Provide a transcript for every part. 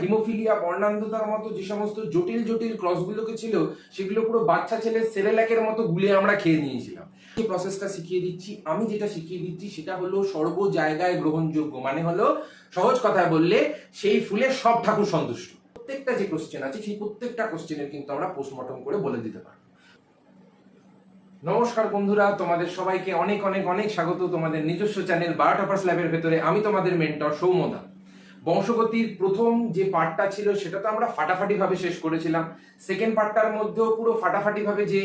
Haemophilia বর্ণান্ধতার মতো যে সমস্ত জটিল জটিল ক্রসগুলোকে ছিল সেগুলো পুরো বাচ্চা ছেলে সেরেল্যাকের মতো গুলে আমরা খেয়ে নিয়েছিলাম। যে প্রসেসটা শিখিয়ে দিচ্ছি, আমি যেটা শিখিয়ে দিচ্ছি সেটা হলো সর্ব জায়গায় গ্রহণযোগ্য, মানে হলো সহজ কথায় বললে সেই ফুলে সব ঠাকুর সন্তুষ্ট। প্রত্যেকটা যে কোশ্চেন আছে সেই প্রত্যেকটা কোশ্চেনের কিন্তু আমরা পোস্টমর্টম করে বলে দিতে পারবো। নমস্কার বন্ধুরা, তোমাদের সবাইকে অনেক অনেক অনেক স্বাগত তোমাদের নিজস্ব চ্যানেল বায়োটপার্স ল্যাবের ভেতরে। আমি তোমাদের মেন্টর সৌম্যদা। বংশগতির প্রথম যে পার্টটা ছিল সেটা তো আমরা ফাটাফাটি ভাবে শেষ করেছিলাম। সেকেন্ড পার্টটার মধ্যেও পুরো ফাটাফাটি ভাবে যে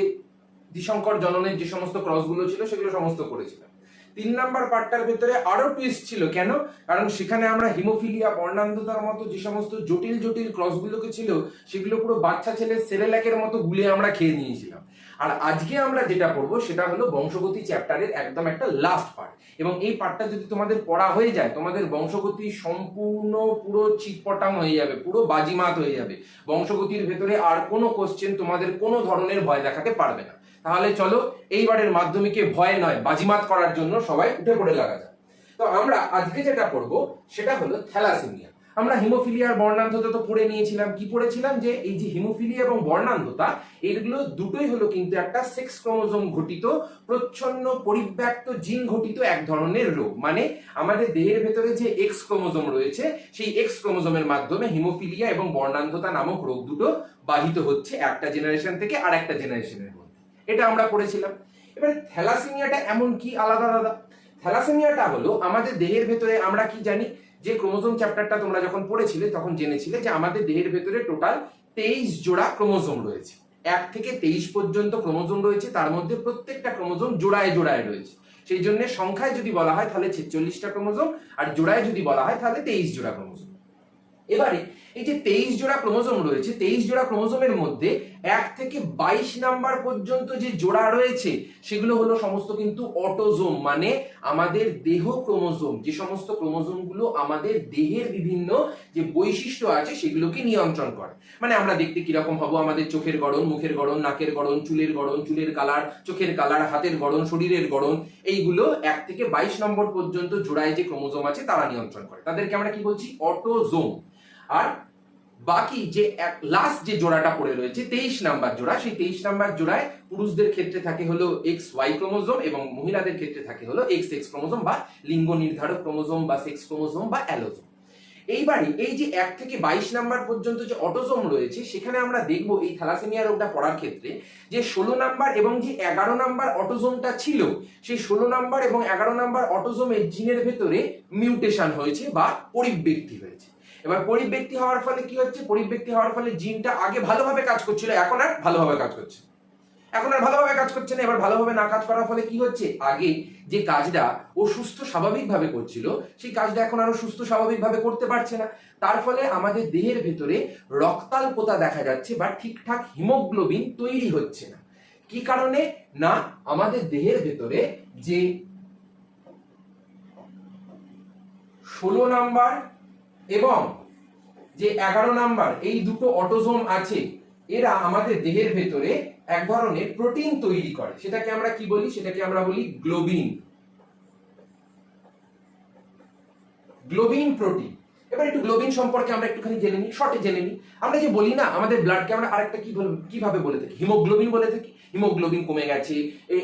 দ্বিসংকর জননের যে সমস্ত ক্রসগুলো ছিল সেগুলো সমস্ত করেছিলাম। 3 নাম্বার পার্টটার ভেতরে আরো টুইস্ট ছিল। কেন? কারণ সেখানে আমরা হিমোফিলিয়া বর্ণান্ধতার মতো যে সমস্ত জটিল জটিল ক্রসগুলোকে ছিল সেগুলো পুরো বাচ্চা ছেলে সেরেল্যাকের মতো গুলে আমরা খেয়ে নিয়েছিলাম। আর আজকে আমরা যেটা পড়বো সেটা হলো বংশগতি চ্যাপ্টারের একদম একটা লাস্ট পার্ট। এবং এই পার্টটা যদি তোমাদের পড়া হয়ে যায়, তোমাদের বংশগতি সম্পূর্ণ পুরো চিটপটাং হয়ে যাবে, পুরো বাজিমাত হয়ে যাবে। বংশগতির ভেতরে আর কোনো কোশ্চেন তোমাদের কোনো ধরনের ভয় দেখাতে পারবে না। তাহলে চলো এইবারের মাধ্যমিকে ভয় নয় বাজিমাত করার জন্য সবাই উঠে পড়ে লাগা যায়। তো আমরা আজকে যেটা পড়বো সেটা হলো থ্যালাসেমিয়া। আমরা হিমোফিলিয়ার বর্ণান্ধতা তো পড়ে নিয়েছিলাম। কি পড়েছিলাম? যে এই যে হিমোফিলিয়া এবং বর্ণান্ধতা, এগুলো দুটোই হলো কিন্তু একটা সেক্স ক্রোমোজোম ঘটিত প্রচ্ছন্ন পরিব্যাপ্ত জিন ঘটিত এক ধরনের রোগ। মানে আমাদের দেহের ভেতরে যে এক্স ক্রোমোজোম রয়েছে সেই এক্স ক্রোমোজোমের মাধ্যমে হিমোফিলিয়া এবং বর্ণান্ধতা নামক রোগ দুটো বাহিত হচ্ছে একটা জেনারেশন থেকে আর একটা জেনারেশনের মধ্যে। এটা আমরা পড়েছিলাম। এবার থ্যালাসেমিয়াটা এমন কি আলাদা আলাদা? থ্যালাসেমিয়াটা হলো আমাদের দেহের ভেতরে, আমরা কি জানি যে ক্রোমোজোম চ্যাপ্টারটা তোমরা যখন পড়েছিলে তখন জেনেছিলে যে আমাদের দেহের ভেতরে টোটাল 23 জোড়া ক্রোমোজোম রয়েছে। 1 থেকে 23 পর্যন্ত ক্রোমোজোম রয়েছে, তার মধ্যে প্রত্যেকটা ক্রোমোজোম জোড়ায় জোড়ায় রয়েছে। সেই জন্য সংখ্যায় যদি বলা হয় তাহলে 46টা ক্রোমোজোম, আর জোড়ায় যদি বলা হয় তাহলে 23 জোড়া ক্রোমোজোম। এবারে এই যে 23 জোড়া ক্রোমোজোম রয়েছে, 23 জোড়া ক্রোমোজোমের মধ্যে 1 থেকে 22 নাম্বার পর্যন্ত যে জোড়া রয়েছে সেগুলো হলো সমস্ত কিন্তু অটোজোম, মানে আমাদের দেহ ক্রোমোজোম। যে সমস্ত ক্রোমোজোম গুলো আমাদের দেহের বিভিন্ন যে বৈশিষ্ট্য আছে সেগুলোকে নিয়ন্ত্রণ করে। মানে আমরা দেখতে কিরকম হবো, আমাদের চোখের গড়ন, মুখের গড়ন, নাকের গড়ন, চুলের কালার, চোখের কালার, হাতের গড়ন, শরীরের গড়ন, এইগুলো 1 থেকে 22 নম্বর পর্যন্ত জোড়ায় যে ক্রোমোজোম আছে তারা নিয়ন্ত্রণ করে। তাদেরকে আমরা কি বলছি? অটোজোম। আর বাকি যে লাস্ট যে জোড়াটা পড়ে রয়েছে 23 নাম্বার জোড়া, সেই 23 নাম্বার জোড়ায় পুরুষদের ক্ষেত্রে থাকে হলো XY ক্রোমোজোম এবং মহিলাদের ক্ষেত্রে থাকে হলো XX ক্রোমোজোম বা লিঙ্গ নির্ধারক ক্রোমোজোম বা সেক্স ক্রোমোজোম বা অ্যালোজোম। এইবারে এই যে 1 থেকে 22 নাম্বার পর্যন্ত যে অটোজোম রয়েছে সেখানে আমরা দেখবো এই থ্যালাসেমিয়া রোগটা পড়ার ক্ষেত্রে যে 16 নাম্বার এবং যে 11 নাম্বার অটোজোমটা ছিল সেই 16 নাম্বার এবং 11 নাম্বার অটোজোমের জিনের ভেতরে মিউটেশন হয়েছে বা পরিব্যক্তি হয়েছে। এবার পরিব্যক্তি হওয়ার ফলে কি হচ্ছে? পরিব্যক্তি হওয়ার ফলে জিনটা আগে ভালোভাবে কাজ করছিল, এখন আর ভালোভাবে কাজ করছে না। এবার ভালোভাবে না কাজ করার ফলে কি হচ্ছে? আগে যে কাজটা ও সুস্থ স্বাভাবিকভাবে করছিল সেই কাজটা এখন আরো সুস্থ স্বাভাবিকভাবে করতে পারছে না। তার ফলে আমাদের দেহের ভেতরে রক্তাল্পতা দেখা যাচ্ছে বা ঠিকঠাক হিমোগ্লোবিন তৈরি হচ্ছে না। কি কারণে? না, আমাদের দেহের ভেতরে যে 16 নাম্বার এবং যে 11 নাম্বার এই দুটো অটোজোম আছে, এরা আমাদের দেহের ভেতরে এক ধরনের প্রোটিন তৈরি করে। সেটাকে আমরা কি বলি? সেটাকে আমরা বলি গ্লোবিন। Globin protein. এবার একটু গ্লোবিন সম্পর্কে আমরা একটুখানি জেনে নিই, শর্টে জেনে নিই। আমরা যে বলি না আমাদের ব্লাডকে আমরা আরেকটা কিভাবে বলে থাকি? হিমোগ্লোবিন বলে থাকি। হিমোগ্লোবিন কমে গেছে,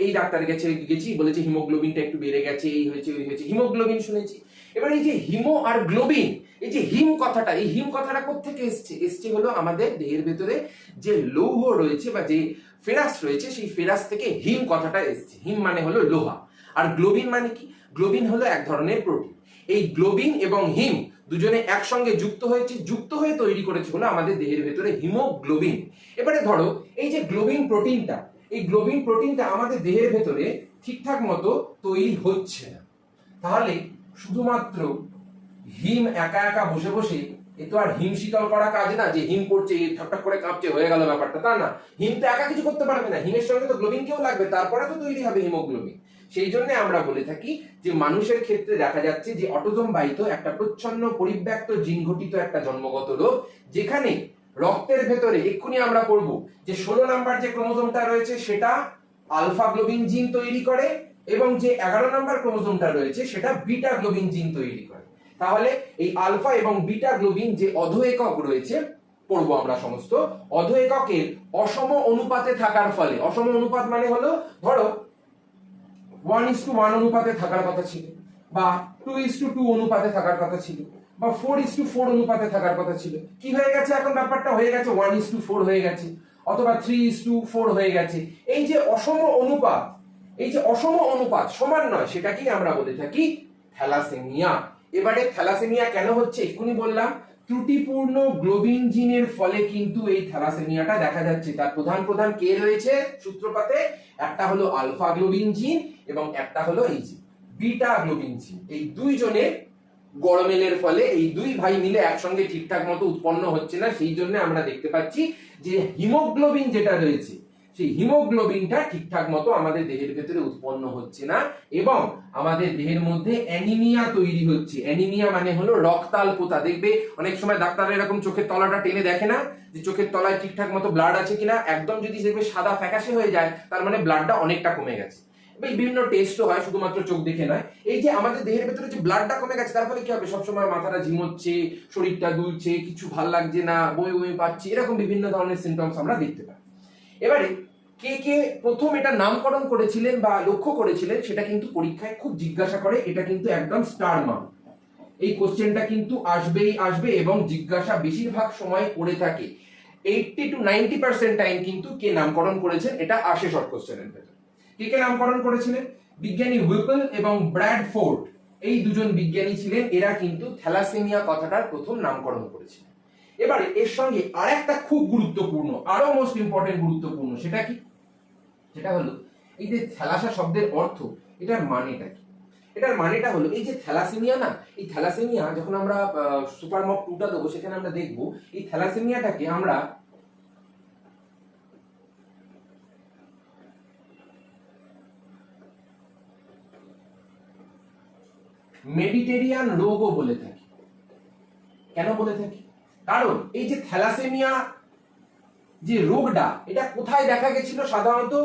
এই ডাক্তার গেছি বলেছে হিমোগ্লোবিনটা একটু বেড়ে গেছে, এই হয়েছে ওই হয়েছে, হিমোগ্লোবিন শুনেছি। এবার এই যে হিমো আর গ্লোবিন, এই যে হিম কথাটা, এই হিম কথাটা কোত্থেকে এসছে হলো আমাদের দেহের ভেতরে যে লৌহ রয়েছে বা যে ফেরাস রয়েছে সেই ফেরাস থেকে হিম কথাটা এসছে। হিম মানে হলো লোহা। আর গ্লোবিন মানে কি? গ্লোবিন হলো এক ধরনের প্রোটিন। এই গ্লোবিন এবং হিম দুজনে একসঙ্গে যুক্ত হয়ে তৈরি করেছে হলো আমাদের দেহের ভেতরে হিমোগ্লোবিন। এবারে ধরো এই যে গ্লোবিন প্রোটিনটা, এই গ্লোবিন প্রোটিনটা আমাদের দেহের ভেতরে ঠিকঠাক মতো তৈরি হচ্ছে না। তাহলে শুধুমাত্র হিম একা একা বসে বসে এ তো আর হিম শীতল করা কাজ না যে হিম করছে ঠকঠক করে কাঁপছে হয়ে গেল ব্যাপারটা, তা না। হিম তো একা কিছু করতে পারবে না, হিমের সঙ্গে তো গ্লোবিনকেও লাগবে, তারপরে তো তৈরি হবে হিমোগ্লোবিন। সেই জন্য আমরা বলে থাকি যে মানুষের ক্ষেত্রে দেখা যাচ্ছে যে অটোজোম বাহিত একটা প্রচ্ছন্ন পরিব্যাপ্ত জিন ঘটিত একটা জন্মগত রোগ, যেখানে রক্তের ভেতরে এক্ষুনি আমরা পড়বো যে 16 নাম্বার যে ক্রোমোজোমটা রয়েছে সেটা আলফা গ্লোবিন জিন তৈরি করে এবং যে 11 নাম্বার ক্রোমোজোমটা রয়েছে সেটা বিটা গ্লোবিন জিন তৈরি করে। তাহলে এই আলফা এবং বিটা গ্লোবিন যে অধ একক রয়েছে পড়বো আমরা সমস্ত অধ এককের অসম অনুপাতে থাকার ফলে, অসম অনুপাত মানে হলো ধরো 1:1 অনুপাতে থাকার কথা ছিল, বা 2:2 অনুপাতে থাকার কথা ছিল, বা 4:4 অনুপাতে থাকার কথা ছিল, কি হয়ে গেছে এখন ব্যাপারটা হয়ে গেছে 1:4 হয়ে গেছে, অথবা 3:4 হয়ে গেছে। এই যে অসম অনুপাত, এই যে অসম অনুপাত সমান নয়, সেটাকেই আমরা বলে থাকি থ্যালাসেমিয়া। এবারে থ্যালাসেমিয়া কেন হচ্ছে এক্ষুনি বললাম, ত্রুটিপূর্ণ গ্লোবিন জিনের ফলে কিন্তু এই থ্যালাসেমিয়াটা দেখা যাচ্ছে। তার প্রধান প্রধান কে রয়েছে সূত্রপাতে, একটা হলো আলফা গ্লোবিন জিন এবং একটা হলো এই যে বিটা গ্লোবিন জিন। এই দুইজনের গড়মেলের ফলে এই দুই ভাই মিলে একসঙ্গে ঠিকঠাক মতো উৎপন্ন হচ্ছে না, সেই জন্য আমরা দেখতে পাচ্ছি যে হিমোগ্লোবিন যেটা রয়েছে সেই হিমোগ্লোবিনটা ঠিকঠাক মতো আমাদের দেহের ভেতরে উৎপন্ন হচ্ছে না, এবং আমাদের দেহের মধ্যে অ্যানিমিয়া তৈরি হচ্ছে। অ্যানিমিয়া মানে হলো রক্তাল্পতা। দেখবে অনেক সময় ডাক্তাররা এরকম চোখের তলাটা টেনে দেখে না যে চোখের তলায় ঠিকঠাক মতো ব্লাড আছে কিনা, একদম যদি দেখবে সাদা ফ্যাকাশে হয়ে যায় তার মানে ব্লাডটা অনেকটা কমে গেছে। বিভিন্ন টেস্টও হয়, শুধুমাত্র চোখ দেখে নয়। এই যে আমাদের দেহের ভেতরে যে ব্লাডটা কমে গেছে তার ফলে কি হবে, সবসময় মাথাটা ঝিমোচ্ছে, শরীরটা দুলছে, কিছু ভাল লাগছে না, বমি বমি পাচ্ছে, এরকম বিভিন্ন ধরনের সিমটমস আমরা দেখতে পাই। এবারে কে কে প্রথম এটা নামকরণ করেছিলেন বা লক্ষ্য করেছিলেন সেটা কিন্তু পরীক্ষায় খুব জিজ্ঞাসা করে, এটা কিন্তু একদম স্টার মার্ক। এই কোশ্চেনটা কিন্তু আসবেই আসবে এবং জিজ্ঞাসা বেশিরভাগ সময় করে থাকে। 80 to 90% টাইম কিন্তু কে নামকরণ করেছেন এটা আসে শর্ট কোশ্চেনের ভেতর। কে নামকরণ করেছিলেন, বিজ্ঞানী হুইপল এবং ব্র্যাডফোর্ড, এই দুজন বিজ্ঞানী ছিলেন, এরা কিন্তু থ্যালাসেমিয়া কথাটার প্রথম নামকরণ করেছিলেন। এবারে এর সঙ্গে আরেকটা খুব গুরুত্বপূর্ণ, আরো মোস্ট ইম্পর্টেন্ট গুরুত্বপূর্ণ, সেটা কি, সেটা হলো এই যে থ্যালাসা শব্দের অর্থ, এটার মানেটা কি। এটার মানেটা হলো এই যে থ্যালাসেমিয়া না, এই থ্যালাসেমিয়া যখন আমরা সুপার মক 2টা দেবো সেখানে আমরা দেখবো এই থ্যালাসেমিয়াটাকে আমরা মেডিটেরিয়ান রোগও বলে থাকি। কেন বলে থাকি, কারণ এই যে থ্যালাসেমিয়া যে রোগটা, এটা কোথায় দেখা গেছিল, সাধারণত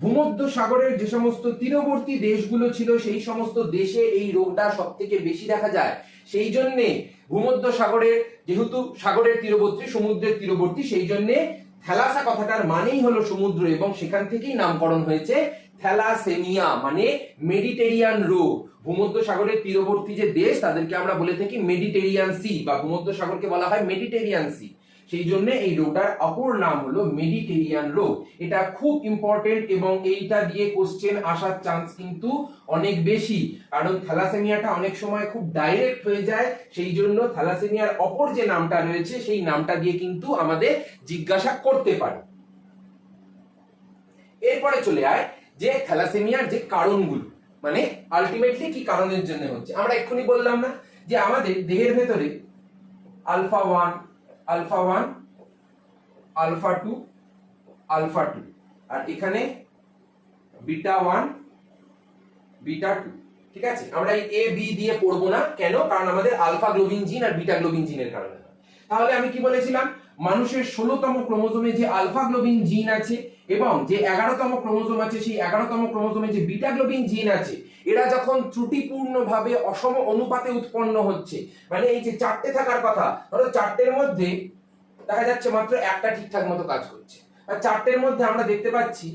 ভূমধ্য সাগরের যে সমস্ত তীরবর্তী দেশগুলো ছিল সেই সমস্ত দেশে এই রোগটা সব থেকে বেশি দেখা যায়। সেই জন্য ভূমধ্য সাগরের, যেহেতু সাগরের তীরবর্তী, সমুদ্রের তীরবর্তী, সেই জন্য থ্যালাসা কথাটার মানেই হলো সমুদ্র, এবং সেখান থেকেই নামকরণ হয়েছে থ্যালাসেমিয়া, মানে মেডিটেরিয়ান রোগ। ভূমধ্য সাগরের তীরবর্তী যে দেশ তাদেরকে আমরা বলে থাকি মেডিটেরিয়ান সি, বা ভূমধ্য সাগরকে বলা হয় মেডিটেরিয়ান সি, সেই জন্য এই রোগটার অপর নাম হলো মেডিটেরিয়ান রোগ। এটা খুব ইম্পর্টেন্ট এবং এইটা দিয়ে কোশ্চেন আসার চান্স কিন্তু অনেক বেশি, কারণ থ্যালাসেমিয়াটা অনেক সময় খুব ডাইরেক্ট হয়ে যায়, সেই জন্য থ্যালাসেমিয়ার অপর যে নামটা রয়েছে সেই নামটা দিয়ে কিন্তু আমাদের জিজ্ঞাসা করতে পারে। এরপরে চলে আয় যে থ্যালাসেমিয়ার যে কারণগুলো, মানে আলটিমেটলি কি কারণের জন্য হচ্ছে। আমরা এক্ষুনি বললাম না যে আমাদের দেহের ভেতরে আলফা 1, আলফা 1, আলফা 2, আলফা 2, আর এখানে বিটা 1, বিটা 2, ঠিক আছে। আমরা এই এ বি দিয়ে পড়বো না, কেন, কারণ আমাদের আলফা গ্লোবিন জিন আর বিটা গ্লোবিন জিনের কারণে। তাহলে আমি কি বলেছিলাম, মানুষের 16তম ক্রোমোজোমে যে আলফা গ্লোবিন জিন আছে এবং যে 11তম ক্রোমোজোম আছে সেই 11তম ক্রোমোজোমে যে বিটা গ্লোবিন জিন আছে, এরা যখন ত্রুটিপূর্ণভাবে অসম অনুপাতে উৎপন্ন হচ্ছে, মানে এই যে 4টে থাকার কথা, ধরো 4টের মধ্যে দেখা যাচ্ছে মাত্র একটা ঠিকঠাক মতো কাজ করছে, আর 4টের মধ্যে আমরা দেখতে পাচ্ছি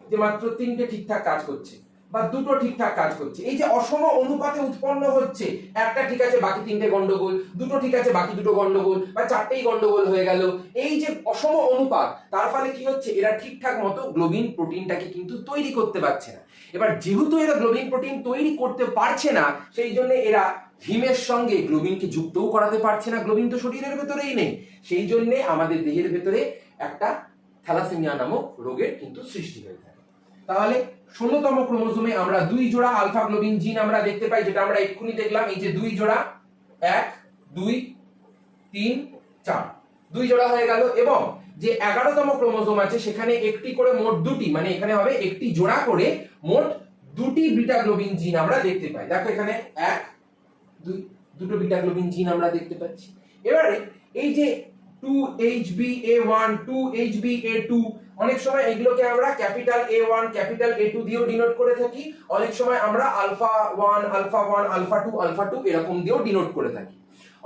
যে মাত্র 3টে ঠিকঠাক কাজ করছে বা 2টো ঠিকঠাক কাজ করছে। এই যে অসম অনুপাতে উৎপন্ন হচ্ছে, একটা ঠিক আছে বাকি 3টে গন্ডগোল, 2টো ঠিক আছে বাকি 2টো গন্ডগোল, বা 4টেই গন্ডগোল হয়ে গেল। এই যে অসম অনুপাত, তার ফলে কি হচ্ছে, এরা ঠিকঠাক মতো গ্লোবিন প্রোটিনটাকে কিন্তু তৈরি করতে পারছে না। এবার যেহেতু এরা গ্লোবিন প্রোটিন তৈরি করতে পারছে না, সেই জন্য এরা হিমের সঙ্গে গ্লোবিনকে যুক্তও করাতে পারছে না, গ্লোবিন তো শরীরের ভেতরেই নেই, সেই জন্য আমাদের দেহের ভেতরে একটা থ্যালাসেমিয়া নামক রোগের কিন্তু সৃষ্টি হয়ে থাকে। তাহলে 16তম ক্রোমোজোমে আমরা 2 জোড়া আলফা গ্লোবিন জিন আমরা দেখতে পাই, যেটা আমরা এক্ষুনি দেখলাম, এই যে 2 জোড়া, 1 2 3 4, 2 জোড়া হয়ে গেল। এবং যে 11তম ক্রোমোজোম আছে সেখানে একটি করে মোট 2টি, মানে এখানে হবে একটি জোড়া করে মোট 2টি বিটা গ্লোবিন জিন আমরা দেখতে পাই। দেখো এখানে 1 2, 2টো বিটা গ্লোবিন জিন আমরা দেখতে পাচ্ছি। এবারে এই যে 2HbA1 2HbA2, অনেক সময় এগুলোকে আমরা ক্যাপিটাল A1 ক্যাপিটাল A2 দিয়েও ডিনোট করে থাকি, অনেক সময় আমরা আলফা 1 আলফা 1 আলফা 2 এরকম দিয়েও ডিনোট করে থাকি।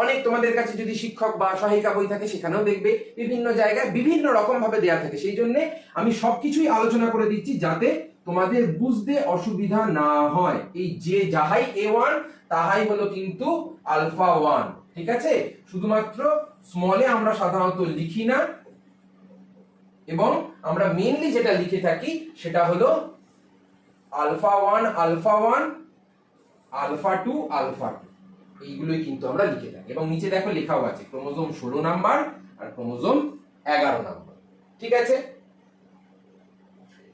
অনেক তোমাদের কাছে যদি শিক্ষক বা সহায়িকা বই থাকে সেখানেও দেখবে বিভিন্ন জায়গায় বিভিন্ন রকম ভাবে দেয়া থাকে। সেই জন্য আমি সবকিছুই আলোচনা করে দিচ্ছি যাতে তোমাদের বুঝতে অসুবিধা না হয়। এই যে যাহাই A1 তাহাই হলো কিন্তু আলফা 1, ঠিক আছে? শুধুমাত্র স্মলে আমরা সাধারণত লিখি না, এবং আমরা মেইনলি যেটা লিখে থাকি সেটা হলো আলফা 1 আলফা 1 আলফা 2 আলফা 2, এইগুলোই কিন্তু আমরা লিখে থাকি। এবং নিচে দেখো লেখাও আছে ক্রোমোজোম 16 নাম্বার আর ক্রোমোজোম 11 নাম্বার, ঠিক আছে?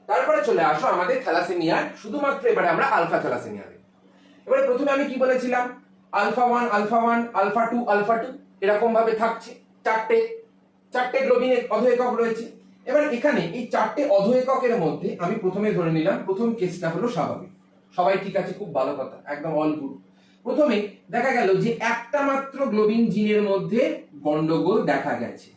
তারপরে চলে আসো আমাদের থ্যালাসেমিয়ার, শুধুমাত্র এবারে আমরা আলফা থ্যালাসেমিয়া দেখব। এবারে প্রথমে আমি কি বলেছিলাম, আলফা 1 আলফা 1 আলফা 2 আলফা 2 এরকম ভাবে থাকছে, চারটে গ্লোবিনের অধো একক রয়েছে। এবার এখানে এই চারটে অধো এককের মধ্যে আমি প্রথমে ধরে নিলাম প্রথম কেসটা হলো স্বাভাবিক। সবাই ঠিক আছে, খুব ভালো কথা, একদম অল গুড। প্রথমে দেখা গেল যে একটা মাত্র গ্লোবিন জিনের মধ্যে গন্ডগোল দেখা গেছে,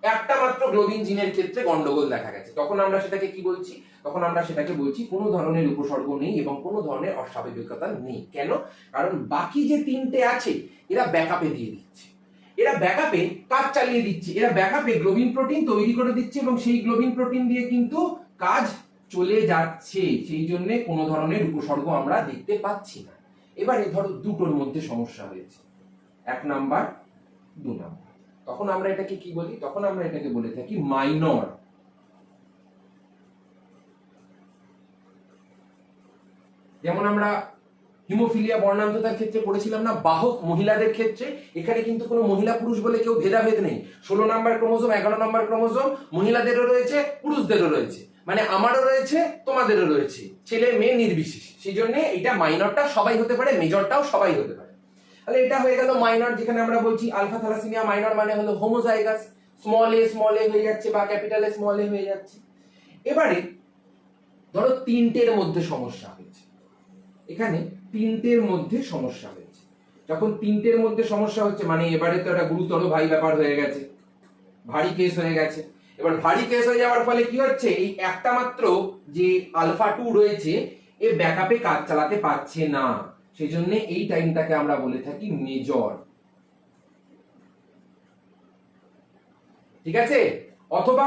একটা মাত্র গ্লোবিন জিনের ক্ষেত্রে গন্ডগোল দেখা গেছে। তখন আমরা সেটাকে কি বলছি? তখন আমরা সেটাকে বলছি কোনো ধরনের উপসর্গ নেই এবং কোনো ধরনের অস্বাভাবিকতা নেই। কেন? কারণ বাকি যে তিনটে আছে এরা ব্যাকআপে দিয়ে দিচ্ছে, এরা ব্যাকআপে কাজ চালিয়ে দিচ্ছে, এরা ব্যাকআপে গ্লোবিন প্রোটিন তৈরি করে দিচ্ছে এবং সেই গ্লোবিন প্রোটিন দিয়ে কিন্তু কাজ চলে যাচ্ছে। সেই জন্য কোনো ধরনের উপসর্গ আমরা দেখতে পাচ্ছি না। এবারে ধরো দুটোর মধ্যে সমস্যা হয়েছে, 1 নাম্বার 2 নাম্বার, তখন আমরা এটাকে কি বলি? তখন আমরা এটাকে বলে থাকি মাইনর। যেমন আমরা হিমোফিলিয়া বর্ণান্ধতার ক্ষেত্রে পড়েছিলাম না, বাহক মহিলাদের ক্ষেত্রে, এখানে কিন্তু কোনো মহিলা পুরুষ বলে কেউ ভেদাভেদ নেই। 16 নাম্বার ক্রোমোজোম 11 নাম্বার ক্রোমোজোম মহিলাদেরও রয়েছে পুরুষদেরও রয়েছে, মানে আমারও রয়েছে তোমাদেরও রয়েছে, ছেলে মেয়ে নির্বিশেষে। সেই জন্য এটা মাইনরটা সবাই হতে পারে, মেজরটাও সবাই হতে পারে। তাহলে এটা হয়ে গেল মাইনর, যেখানে আমরা বলছি আলফা থ্যালাসেমিয়া মাইনর মানে হলো হোমোজাইগাস, স্মল এ হয়ে যাচ্ছে বা ক্যাপিটাল এ স্মল এ হয়ে যাচ্ছে। এবারে ধরো তিনটের মধ্যে সমস্যা হয়েছে, এখানে তিনটের মধ্যে সমস্যা হয়েছে। যখন তিনটের মধ্যে সমস্যা হচ্ছে মানে এবারে তো একটা গুরুতর ভাই ব্যাপার হয়ে গেছে, ভারী কেস হয়ে গেছে। এবার ভারী কেস হয়ে যাওয়ার ফলে কি হচ্ছে, এই একটা মাত্র যে আলফা 2 রয়েছে এ ব্যাকআপে কাজ চালাতে পারছে না, সেই জন্য এই টাইমটাকে আমরা বলে থাকি মেজর, ঠিক আছে? অথবা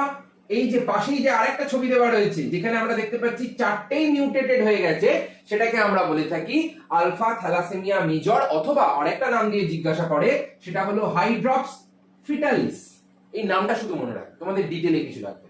এই যে পাশেই যে আরেকটা ছবি দেওয়া রয়েছে যেখানে আমরা দেখতে পাচ্ছি চারটেই মিউটেটেড হয়ে গেছে, সেটাকে আমরা বলে থাকি আলফা থ্যালাসেমিয়া মেজর, অথবা আরেকটা নাম দিয়ে জিজ্ঞাসা করে সেটা হলো হাইড্রপস ফিটালিস। এই নামটা শুধু মনে রাখবে, তোমাদের ডিটেইলে কিছু লাগবে।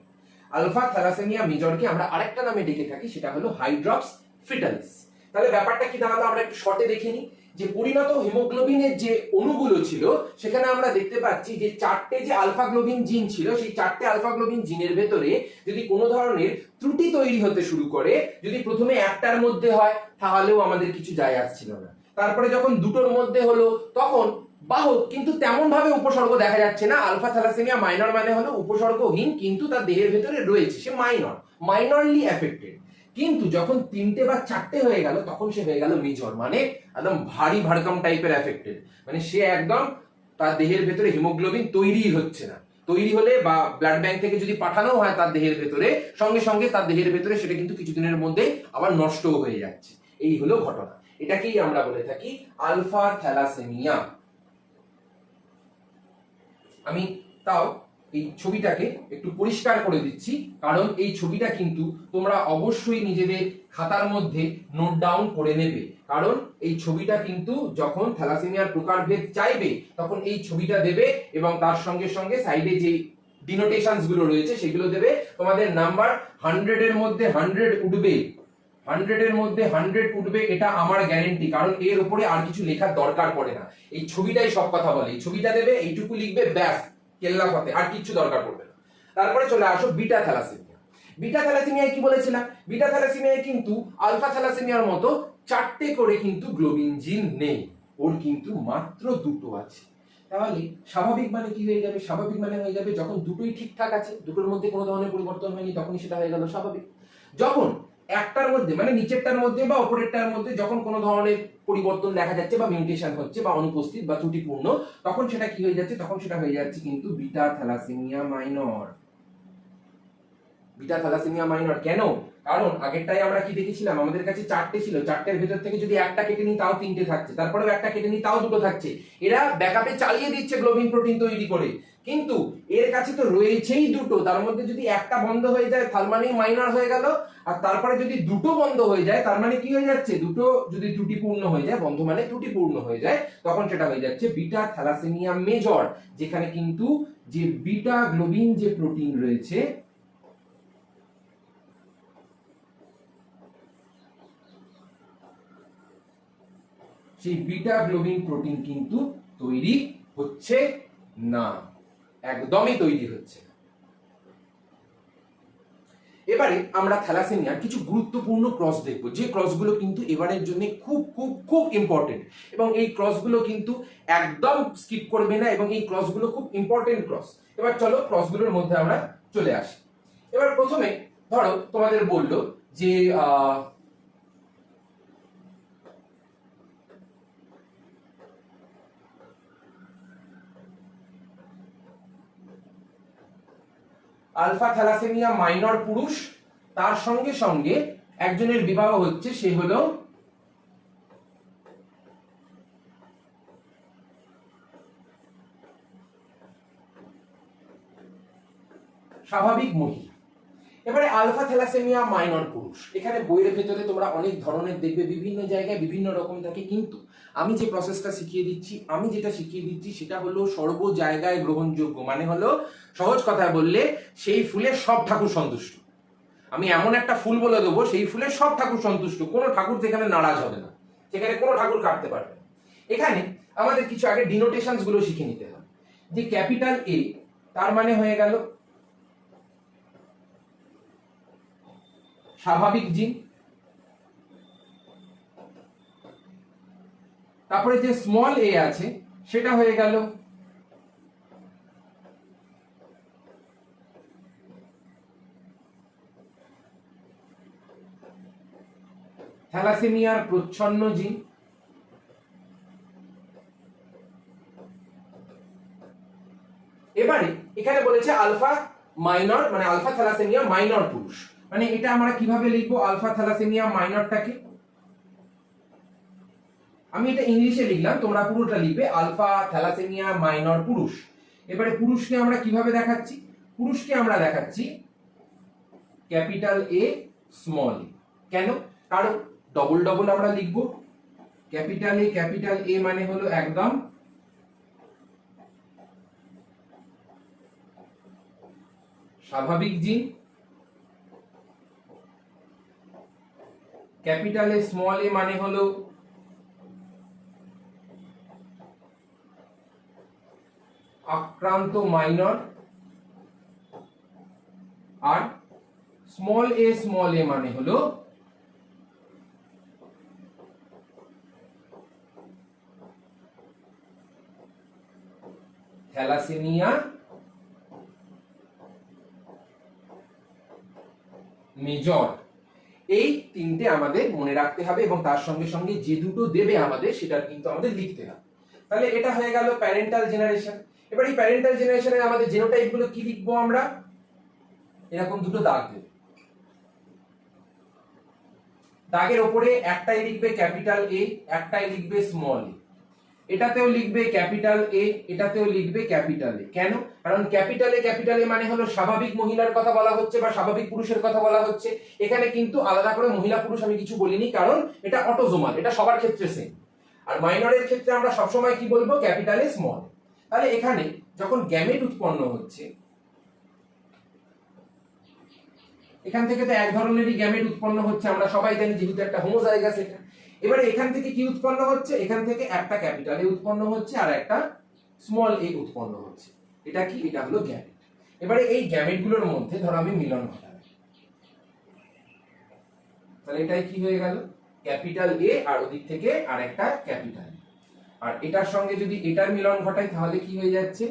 আলফা থ্যালাসেমিয়া মেজরকে আমরা আরেকটা নামে ডেকে থাকি, সেটা হলো হাইড্রপস ফিটালিস। তাহলে ব্যাপারটা কি দাঁড়ালো আমরা একটু শর্টে দেখে নিই। যে পরিণত হিমোগ্লোবিনের যে অণুগুলো ছিল সেখানে আমরা দেখতে পাচ্ছি যে চারটে যে আলফা গ্লোবিন জিন ছিল, সেই চারটে আলফা গ্লোবিন জিনের ভেতরে যদি কোনো ধরনের ত্রুটি তৈরি হতে শুরু করে, যদি প্রথমে একটার মধ্যে হয় তাহলেও আমাদের কিছু যায় আসছিল না, তারপরে যখন দুটোর মধ্যে হলো তখন বাহক কিন্তু তেমন ভাবে উপসর্গ দেখা যাচ্ছে না। আলফা থ্যালাসেমিয়া মাইনর মানে হলো উপসর্গহীন, কিন্তু তার দেহের ভেতরে রয়েছে, সে মাইনরলি এফেক্টেড। কিন্তু যখন তিনটে বা চারটে হয়ে গেল তখন সে হয়ে গেল মেজর, মানে একদম ভারী ভারকম টাইপের এফেক্টেড, মানে সে একদম তার দেহের ভেতরে হিমোগ্লোবিন তৈরি হচ্ছে না। তৈরি হলে বা ব্লাড ব্যাংক থেকে যদি পাঠানো হয় তার দেহের ভেতরে, সঙ্গে সঙ্গে তার দেহের ভেতরে সেটা কিন্তু কিছুদিনের মধ্যে আবার নষ্টও হয়ে যাচ্ছে। এই হলো ঘটনা, এটাকেই আমরা বলে থাকি আলফা থ্যালাসেমিয়া। আমি তাও এই ছবিটাকে একটু পরিষ্কার করে দিচ্ছি, কারণ এই ছবিটা কিন্তু তোমরা অবশ্যই নিজেদের খাতার মধ্যে নোট ডাউন করে নেবে, কারণ এই ছবিটা কিন্তু যখন থ্যালাসেমিয়ার প্রকারভেদ চাইবে তখন এই ছবিটা দেবে এবং তার সঙ্গে সঙ্গে সাইডে যে ডিনোটেশনস গুলো রয়েছে সেগুলো দেবে। তোমাদের নাম্বার 100 এর মধ্যে 100 উঠবে, 100 এর মধ্যে 100 উঠবে, এটা আমার গ্যারেন্টি, কারণ এর উপরে আর কিছু লেখার দরকার পড়ে না, এই ছবিটাই সব কথা বলে। এই ছবিটা দেবে, এইটুকু লিখবে, ব্যাস কেল্লা ফতে, আর কিছু দরকার পড়বে না। তারপরে চলে আসো বিটা থ্যালাসেমিয়া। বিটা থ্যালাসেমিয়ায় কি বলেছিলাম? বিটা থ্যালাসেমিয়ায় কিন্তু আলফা থ্যালাসেমিয়ার মতো চারটে করে কিন্তু গ্লোবিন জিন নেই, ওর কিন্তু মাত্র দুটো আছে। তাহলে স্বাভাবিক মানে কি হয়ে যাবে? স্বাভাবিক মানে হয়ে যাবে যখন দুটোই ঠিকঠাক আছে, দুটোর মধ্যে কোনো ধরনের পরিবর্তন হয়নি, তখনই সেটা হয়ে গেল স্বাভাবিক। যখন একটার মধ্যে মানে নিচেরটার মধ্যে বা উপরেরটার মধ্যে যখন কোনো ধরনের পরিবর্তন দেখা যাচ্ছে বা মিউটেশন হচ্ছে বা অনুপস্থিত বা ত্রুটিপূর্ণ, তখন সেটা কি হয়ে যাচ্ছে, তখন সেটা হয়ে যাচ্ছে কিন্তু beta thalassaemia minor. Beta thalassaemia minor কেন? কারণ আগেরটাই আমরা কি দেখেছিলাম, আমাদের কাছে চারটে ছিল, চারটের ভেতর থেকে যদি একটা কেটে নিই তাও তিনটে থাকছে, তারপরেও একটা কেটে নিই তাও দুটো থাকছে। এরা ব্যাকআপে চালিয়ে দিচ্ছে গ্লোবিন প্রোটিন তৈরি করে, কিন্তু এর কাছে তো রয়েছেই দুটো, তার মধ্যে যদি একটা বন্ধ হয়ে যায় তার মানে মাইনর হয়ে গেল, আর তারপরে যদি দুটো বন্ধ হয়ে যায় তার মানে কি হয়ে যাচ্ছে, দুটো যদি ত্রুটিপূর্ণ হয়ে যায়, বন্ধ মানে ত্রুটিপূর্ণ হয়ে যায়, তখন সেটা হয়ে যাচ্ছে বিটা থ্যালাসেমিয়া মেজর, যেখানে কিন্তু যে বিটা গ্লোবিন যে প্রোটিন রয়েছে সেই বিটা গ্লোবিন প্রোটিন কিন্তু তৈরি হচ্ছে না, একদমই তৈরি হচ্ছে না। এবারে আমরা থ্যালাসেমিয়ার কিছু গুরুত্বপূর্ণ ক্রস দেখব, যে ক্রসগুলো কিন্তু এবারের জন্য খুব খুব খুব ইম্পর্টেন্ট, এবং এই ক্রসগুলো কিন্তু একদম স্কিপ করবে না, এবং এই ক্রসগুলো খুব ইম্পর্টেন্ট ক্রস। এবার চলো ক্রসগুলোর মধ্যে আমরা চলে আসি। এবার প্রথমে ধরো তোমাদের বললো যে আলফা থ্যালাসেমিয়া মাইনর পুরুষ, তার সঙ্গে সঙ্গে একজনের বিবাহ হচ্ছে, সে হলো স্বাভাবিক মহিলা। এবারে আলফা থ্যালাসেমিয়া মাইনর পুরুষ, এখানে বইয়ের ভেতরে তোমরা অনেক ধরনের দেখবে, বিভিন্ন জায়গায় বিভিন্ন রকম থাকে, কিন্তু আমি যে প্রসেসটা শিখিয়ে দিচ্ছি, আমি যেটা শিখিয়ে দিচ্ছি সেটা হলো সর্ব জায়গায় গ্রহণযোগ্য, মানে হলো সহজ কথায় বললে সেই ফুলে সব ঠাকুর সন্তুষ্ট। আমি এমন একটা ফুল বলে দেবো সেই ফুলে সব ঠাকুর সন্তুষ্ট, কোনো ঠাকুর যেখানে নারাজ হবে না, সেখানে কোনো ঠাকুর কাটতে পারবে না। এখানে আমাদের কিছু আগে ডিনোটেশনস গুলো শিখে নিতে হবে, যে ক্যাপিটাল এ তার মানে হয়ে গেল স্বাভাবিক জিন, তারপরে যে স্মল এ আছে সেটা হয়ে গেল থ্যালাসেমিয়ার প্রচ্ছন্ন জিন, এবারে এখানে বলেছে আলফা মাইনর মানে আলফা থ্যালাসেমিয়া মাইনর পুরুষ, মানে এটা আমরা কিভাবে লিখবো আলফা থ্যালাসেমিয়া মাইনরটাকে, আমি এটা ইংলিশে লিখলাম, তোমরা পুরোটা লিখবে আলফা থ্যালাসেমিয়া মাইনর পুরুষ। এবারে পুরুষকে আমরা কিভাবে দেখাচ্ছি, পুরুষকে আমরা দেখাচ্ছি ক্যাপিটাল এ স্মল এ। কেন? কারণ ডবল ডবল আমরা লিখবো, ক্যাপিটাল এ মানে হলো একদম স্বাভাবিক জিন, ক্যাপিটাল এ স্মল এ মানে হলো আক্রান্ত মাইনর, আর স্মল এ মানে হলো থ্যালাসেমিয়া মেজর। এই তিনটে আমাদের মনে রাখতে হবে, এবং তার সঙ্গে সঙ্গে যে দুটো দেবে আমাদের সেটা কিন্তু আমাদের লিখতে হবে। তাহলে এটা হয়ে গেল প্যারেন্টাল জেনারেশন। এবার এই প্যারেন্টাল জেনারেশনে আমাদের জিনোটাইপ গুলো কি লিখবো আমরা, এরকম দুটো দাগ দেব, দাগের উপরে একটাই লিখবে ক্যাপিটাল এ, একটাই লিখবে স্মল এ, এটাতেও লিখবে ক্যাপিটাল এ, এটাতেও লিখবে ক্যাপিটাল এ। কেন? কারণ ক্যাপিটাল এ মানে হলো স্বাভাবিক মহিলার কথা বলা হচ্ছে বা স্বাভাবিক পুরুষের কথা বলা হচ্ছে, এখানে কিন্তু আলাদা করে মহিলা পুরুষ আমি কিছু বলিনি, কারণ এটা অটোজোমাল, এটা সবার ক্ষেত্রে সেম। আর মাইনরের ক্ষেত্রে আমরা সবসময় কি বলবো, ক্যাপিটাল এ স্মল। তাহলে এখানে যখন গ্যামেট উৎপন্ন হচ্ছে, এখান থেকে তো এক ধরনেরই গ্যামেট উৎপন্ন হচ্ছে, আমরা সবাই জানি, যেহেতু একটা হোমোজাইগাস এটা। এবারে এখান থেকে কি উৎপন্ন হচ্ছে, এখান থেকে একটা ক্যাপিটাল এ উৎপন্ন হচ্ছে আর একটা স্মল এ উৎপন্ন হচ্ছে, এটা কি, এটা হলো গ্যামেট। এবারে এই গ্যামেট গুলোর মধ্যে ধরো আমি মিলন ঘটাবো, তাহলে এটাই কি হয়ে গেল, ক্যাপিটাল এ আর ওদিক থেকে আর একটা ক্যাপিটাল, আর এটার সঙ্গে যদি এটার মিলন ঘটাই তাহলে কি হয়ে যাচ্ছে,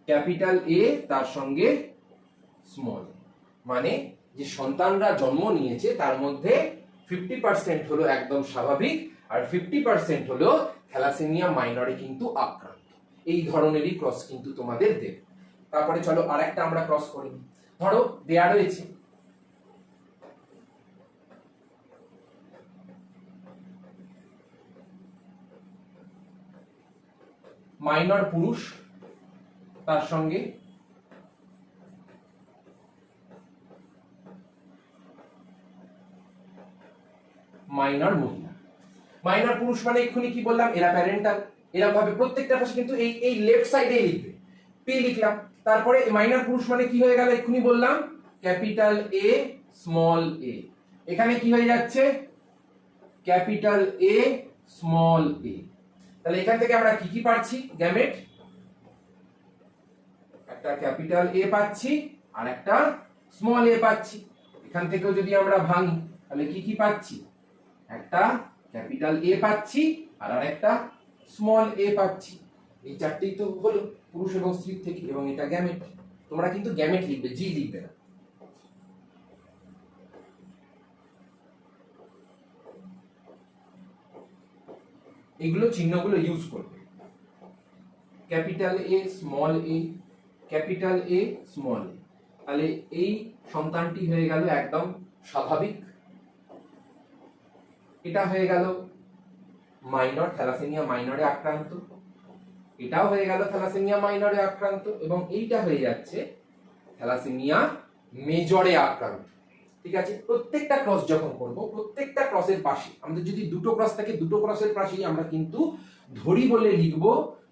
ক্যাপিটাল এ তার সঙ্গে স্মল, মানে যে সন্তানরা জন্ম নিয়েছে তার মধ্যে 50% হলো একদম স্বাভাবিক, আর 50% হলো থ্যালাসেমিয়া মাইনরে কিন্তু আক্রান্ত। এই ধরনেরই ক্রস কিন্তু তোমাদের দেবে। তারপরে চলো আরেকটা আমরা ক্রস করি। ধরো দেয়া রয়েছে মাইনর পুরুষ, তার সঙ্গে মাইনর মহিলা। মাইনর পুরুষ মানে এক্ষুনি কি বললাম, এরা প্যারেন্টাল, এরকম ভাবে প্রত্যেকটা পাশে কিন্তু এই এই লেফট সাইডে লিখবে, পি লিখলাম। তারপরে মাইনর পুরুষ মানে কি হয়ে গেল, এক্ষুনি বললাম ক্যাপিটাল এ স্মল এ, এখানে কি হয়ে যাচ্ছে ক্যাপিটাল এ স্মল এ। তাহলে এখান থেকে আমরা কি কি পাচ্ছি, গ্যামেট, একটা ক্যাপিটাল এ পাচ্ছি আর একটা স্মল এ পাচ্ছি। এখান থেকেও যদি আমরা ভাঙি তাহলে কি কি পাচ্ছি, একটা ক্যাপিটাল এ পাচ্ছি আর আরেকটা স্মল এ পাচ্ছি। এই চারটেই তো হলো পুরুষ এবং স্ত্রীর থেকে, এবং এটা গ্যামেট। তোমরা কিন্তু গ্যামেট লিখবে, জি লিখবে না। এগুলো চিহ্নগুলো ইউজ করবে, capital A small A, capital A small A. তাহলে এই সন্তানটি হয়ে গেল একদম স্বাভাবিক, এটা হয়ে গেল মাইনর, থ্যালাসেমিয়া মাইনরে আক্রান্ত, এটাও হয়ে গেল থ্যালাসেমিয়া মাইনরে আক্রান্ত, এবং এইটা হয়ে যাচ্ছে থ্যালাসেমিয়া মেজরে আক্রান্ত। ঠিক আছে, প্রত্যেকটা ক্রস যখন করব, প্রত্যেকটা ক্রসের পাশে আমাদের যদি দুটো ক্রস থাকে, দুটো ক্রসের পাশেই আমরা কিন্তু ধরি বলে লিখবো,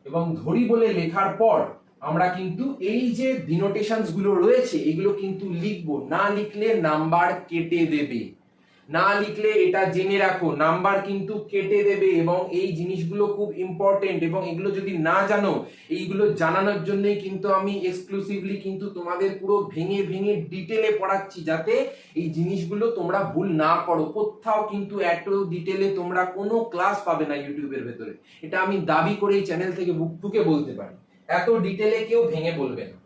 এবং ধরি বলে লেখার পর আমরা কিন্তু এই যে ডিনোটেশনস গুলো রয়েছে এগুলো কিন্তু লিখবো। না লিখলে নাম্বার কেটে দেবে, না লিখলে এটা জেনে রাখো নাম্বার কিন্তু কেটে দেবে, এবং এই জিনিসগুলো খুব ইম্পর্টেন্ট, এবং এগুলো যদি না জানো, এইগুলো জানানোর জন্যই কিন্তু আমি এক্সক্লুসিভলি কিন্তু তোমাদের পুরো ভেঙে ভেঙে ডিটেলে পড়াচ্ছি, যাতে এই জিনিসগুলো তোমরা ভুল না করো। কোথাও কিন্তু এত ডিটেলে তোমরা কোনো ক্লাস পাবে না ইউটিউবের ভেতরে, এটা আমি দাবি করে এই চ্যানেল থেকে বুক ঠুকে বলতে পারি, এত ডিটেলে কেউ ভেঙে বলবে না।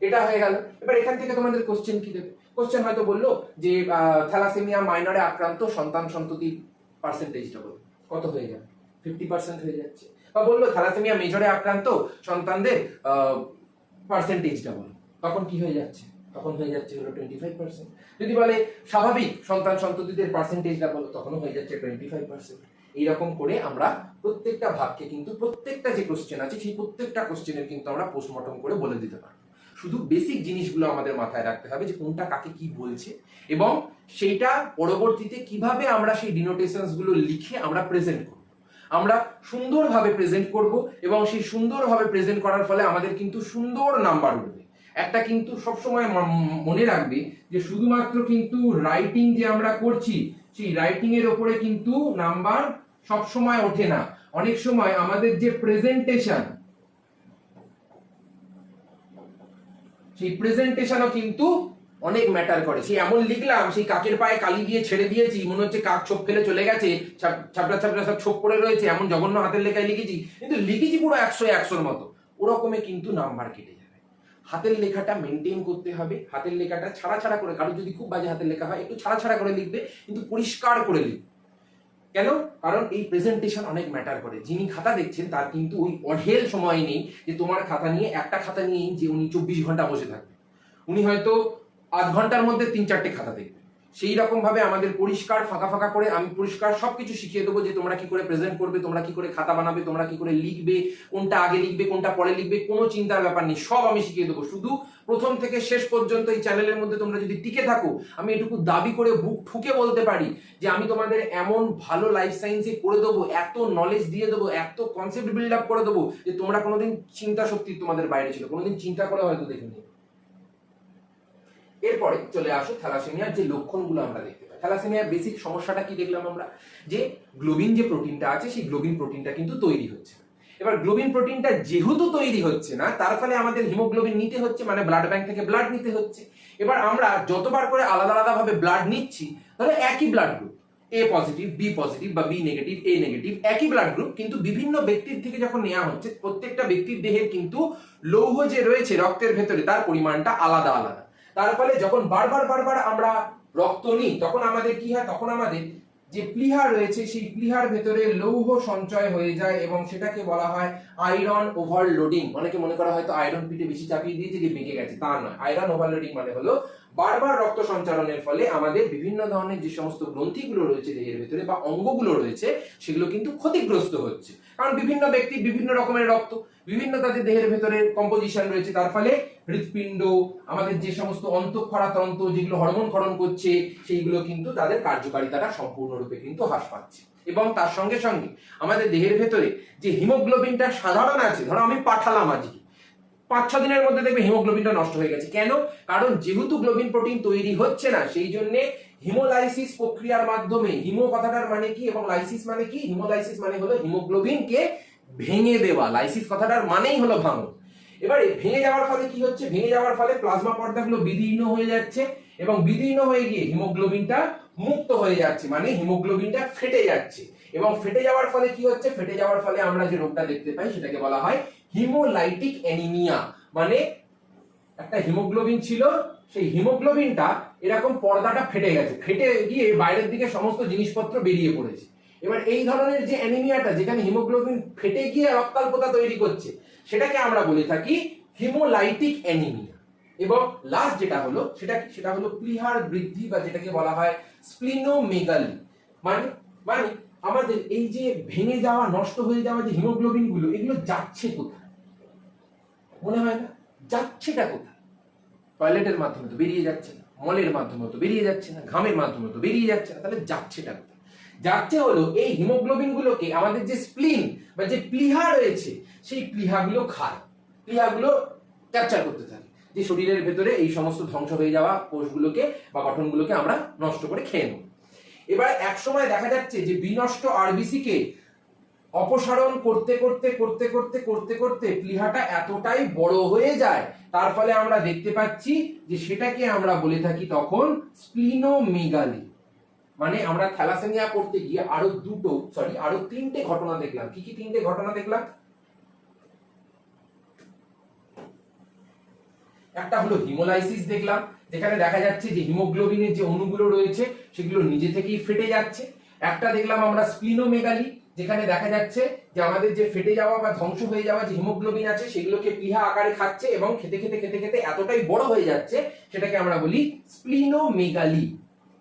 এটা হয়ে গেল। এবার এখান থেকে তোমাদের কোশ্চেন কি দেবে, কোশ্চেন হয়তো বললো যে থ্যালাসেমিয়া মাইনরে আক্রান্ত সন্তান সন্ততি পার্সেন্টেজটা বলো, কত হয়ে যাবে, 50% হয়ে যাচ্ছে। বা বললো থ্যালাসেমিয়া মেজরে আক্রান্ত সন্তানদের পার্সেন্টেজটা বলো, তখন কি হয়ে যাচ্ছে, তখন হয়ে যাচ্ছে হলো 25%। যদি বলে স্বাভাবিক সন্তান সন্ততিদের পার্সেন্টেজটা বলো, তখনও হয়ে যাচ্ছে 25%। এইরকম করে আমরা প্রত্যেকটা ভাগকে কিন্তু প্রত্যেকটা যে কোশ্চেন আছে সেই প্রত্যেকটা কোশ্চেনের কিন্তু আমরা পোস্টমর্টম করে বলে দিতে পারি। শুধু বেসিক জিনিসগুলো আমাদের মাথায় রাখতে হবে যে কোনটা কাকে কি বলছে, এবং সেইটা পরবর্তীতে কিভাবে আমরা সেই ডিনোটেশনস গুলো লিখে আমরা প্রেজেন্ট করব। আমরা সুন্দরভাবে প্রেজেন্ট করব, এবং সেই সুন্দরভাবে প্রেজেন্ট করার ফলে আমাদের কিন্তু সুন্দর নাম্বার উঠবে। একটা কিন্তু সবসময় মনে রাখবে যে শুধুমাত্র কিন্তু রাইটিং যে আমরা করছি সেই রাইটিং এর উপরে কিন্তু নাম্বার সবসময় ওঠে না। অনেক সময় আমাদের যে প্রেজেন্টেশন, সেই প্রেজেন্টেশনও কিন্তু অনেক ম্যাটার করে। সেই এমন লিখলাম, সেই কাকের পায়ে কালি দিয়ে ছেড়ে দিয়েছি, মনে হচ্ছে কাক ছোপ ফেলে চলে গেছে, ছাপড়া ছাপড়া সব ছোপ পড়ে রয়েছে, এমন জঘন্য হাতের লেখায় লিখেছি, কিন্তু লিখেছি পুরো 100-100 মতো, ওরকমে কিন্তু নাম্বার কেটে যাবে। হাতের লেখাটা মেনটেন করতে হবে, হাতের লেখাটা ছাড়া ছাড়া করে, কারো যদি খুব বাজে হাতের লেখা হয় একটু ছাড়া ছাড়া করে লিখবে, কিন্তু পরিষ্কার করে লিখবে। কেন? কারণ এই প্রেজেন্টেশন অনেক ম্যাটার করে। যিনি খাতা দেখছেন তার কিন্তু ওই অঢেল সময় নেই যে তোমার খাতা নিয়ে, একটা খাতা নিয়েই যে উনি 24 ঘন্টা বসে থাকবে। উনি হয়তো আধ ঘন্টার মধ্যে 3-4টে খাতা দেখবে। সেই রকম ভাবে আমাদের পরিষ্কার ফাঁকা ফাঁকা করে আমি পরিষ্কার সবকিছু শিখিয়ে দেবো যে তোমরা কি করে প্রেজেন্ট করবে, তোমরা কি করে খাতা বানাবে, তোমরা কি করে লিখবে, কোনটা আগে লিখবে কোনটা পরে লিখবে, কোনো চিন্তার ব্যাপার নেই, সব আমি শিখিয়ে দেবো। শুধু প্রথম থেকে শেষ পর্যন্ত এই চ্যানেলের মধ্যে তোমরা যদি টিকে থাকো, আমি এটুকু দাবি করে বুক ঠুকে বলতে পারি যে আমি তোমাদের এমন ভালো লাইফ সায়েন্সে করে দেবো, এত নলেজ দিয়ে দেবো, এত কনসেপ্ট বিল্ড আপ করে দেবো যে তোমরা কোনোদিন চিন্তা শক্তি তোমাদের বাইরে ছিল, কোনোদিন চিন্তা করে হয়তো দেখিনি। এরপরে চলে আসো থ্যালাসেমিয়ার যে লক্ষণগুলো আমরা দেখতে পাই। থ্যালাসেমিয়ার বেসিক সমস্যাটা কি দেখলাম আমরা, যে গ্লোবিন যে প্রোটিনটা আছে সেই গ্লোবিন প্রোটিনটা কিন্তু তৈরি হচ্ছে। এবার গ্লোবিন প্রোটিনটা যেহেতু তৈরি হচ্ছে না, তার ফলে আমাদের হিমোগ্লোবিন নিতে হচ্ছে, মানে ব্লাড ব্যাংক থেকে ব্লাড নিতে হচ্ছে। এবার আমরা যতবার করে আলাদা আলাদা ভাবে ব্লাড নিচ্ছি, তাহলে একই ব্লাড গ্রুপ, এ পজিটিভ, বি পজিটিভ বা বি নেগেটিভ, এ নেগেটিভ, একই ব্লাড গ্রুপ, কিন্তু বিভিন্ন ব্যক্তির থেকে যখন নেওয়া হচ্ছে, প্রত্যেকটা ব্যক্তির দেহের কিন্তু লৌহ যে রয়েছে রক্তের ভেতরে তার পরিমাণটা আলাদা আলাদা। তার ফলে যখন বারবার বারবার আমরা রক্ত নিই তখন আমাদের কি হয়, তখন আমাদের যে প্লীহা রয়েছে সেই প্লীহার ভেতরে লৌহ সঞ্চয় হয়ে যায় এবং সেটাকে বলা হয় আয়রন ওভারলোডিং। অনেকে মনে করা হয়তো আয়রন পিঠে বেশি চাপিয়ে দিয়েছে যে বেঁকে গেছে, তা নয়। আয়রন ওভারলোডিং মানে হলো বারবার রক্ত সঞ্চালনের ফলে আমাদের বিভিন্ন ধরনের যে সমস্ত গ্রন্থিগুলো রয়েছে দেহের ভেতরে বা অঙ্গগুলো রয়েছে সেগুলো কিন্তু ক্ষতিগ্রস্ত হচ্ছে। কারণ বিভিন্ন ব্যক্তি বিভিন্ন রকমের রক্ত, বিভিন্ন তাদের দেহের ভেতরে কম্পোজিশন রয়েছে, তার ফলে হৃৎপিণ্ড, আমাদের যে সমস্ত অন্তঃক্ষরা তন্ত্র যেগুলো হরমোন ক্ষরণ করছে সেইগুলো কিন্তু তাদের কার্যকারিতাটা সম্পূর্ণরূপে কিন্তু হ্রাস পাচ্ছে। এবং তার সঙ্গে সঙ্গে আমাদের দেহের ভেতরে যে হিমোগ্লোবিনটা সাধারণ আছে, ধরো আমি পাঠালাম আজকে, 5-6 দিনের মধ্যে দেখবে হিমোগ্লোবিনটা নষ্ট হয়ে গেছে। কেন? কারণ যেহেতু গ্লোবিন প্রোটিন তৈরি হচ্ছে না, সেই জন্য হিমোলাইসিস প্রক্রিয়ার মাধ্যমে, হিমো কথাটার মানে কি এবং লাইসিস মানে কি, হিমোলাইসিস মানে হলো হিমোগ্লোবিনকে ভেঙে দেওয়া, লাইসিস কথাটার মানেই হলো ভাঙন। এবারে ভেঙে যাওয়ার ফলে কি হচ্ছে, ভেঙে যাওয়ার ফলে প্লাজমা পর্দাগুলো বিদীর্ণ হয়ে যাচ্ছে এবং বিদীর্ণ হয়ে গিয়ে হিমোগ্লোবিনটা মুক্ত হয়ে যাচ্ছে, মানে হিমোগ্লোবিনটা ফেটে যাচ্ছে। এবং ফেটে যাওয়ার ফলে কি হচ্ছে, ফেটে যাওয়ার ফলে আমরা যে রোগটা দেখতে পাই সেটাকে বলা হয় হিমোলাইটিক অ্যানিমিয়া। মানে একটা হিমোগ্লোবিন ছিল, সেই হিমোগ্লোবিনটা এরকম পর্দাটা ফেটে গেছে, ফেটে গিয়ে বাইরের দিকে সমস্ত জিনিসপত্র বেরিয়ে পড়েছে। এবার এই ধরনের যে অ্যানিমিয়াটা, যেখানে হিমোগ্লোবিন ফেটে গিয়ে রক্তাল্পতা তৈরি করছে, সেটাকে আমরা বলে থাকি হিমোলাইটিক অ্যানিমিয়া। এবং লাস্ট যেটা হলো সেটা হলো প্লীহার বৃদ্ধি বা যেটাকে বলা হয় স্প্লিনোমেগালি। মানে মানে আমাদের এই যে ভেঙে যাওয়া, নষ্ট হয়ে যাওয়া যে হিমোগ্লোবিন গুলো, এগুলো যাচ্ছে কোথায়? মনে হয় না যাচ্ছেটা কোথায়? টয়লেটের মাধ্যমে তো বেরিয়ে যাচ্ছে না, মলের মাধ্যমে তো বেরিয়ে যাচ্ছে না, ঘামের মাধ্যমে তো বেরিয়ে যাচ্ছে না, তাহলে যাচ্ছেটা কোথায়? যাচ্ছে হলো এই হিমোগ্লোবিন গুলোকে আমাদের যে স্প্লিন বা যে প্লীহা রয়েছে সেই প্লীহাগুলো খায়, প্লীহাগুলো ক্যাপচার করতে থাকে, যে শরীরের ভেতরে এই সমস্ত ধ্বংস হয়ে যাওয়া কোষগুলোকে বা গঠনগুলোকে আমরা নষ্ট করে খেয়ে নেব। এবার এক সময় দেখা যাচ্ছে যে বিনষ্ট আরবিসি কে অপসারণ করতে করতে করতে করতে করতে করতে প্লীহাটা এতটাই বড় হয়ে যায়, তার ফলে আমরা দেখতে পাচ্ছি যে সেটাকে আমরা বলে থাকি তখন স্প্লিনোমেগালি। মানে আমরা থ্যালাসেমিয়া পড়তে গিয়ে আরো 3টে ঘটনা দেখলাম। কি কি 3টে ঘটনা দেখলাম? একটা হলো হিমোলাইসিস দেখলাম, যেখানে দেখা যাচ্ছে যে হিমোগ্লোবিনের যে অণুগুলো রয়েছে সেগুলো নিজে থেকেই ফেটে যাচ্ছে। একটা দেখলাম আমরা স্প্লিনোমেগালি, যেখানে দেখা যাচ্ছে যে আমাদের যে ফেটে যাওয়া বা ধ্বংস হয়ে যাওয়া যে হিমোগ্লোবিন আছে সেগুলোকে প্লীহা আকারে খাচ্ছে এবং খেতে খেতে খেতে খেতে এতটাই বড় হয়ে যাচ্ছে, সেটাকে আমরা বলি স্প্লিনোমেগালি।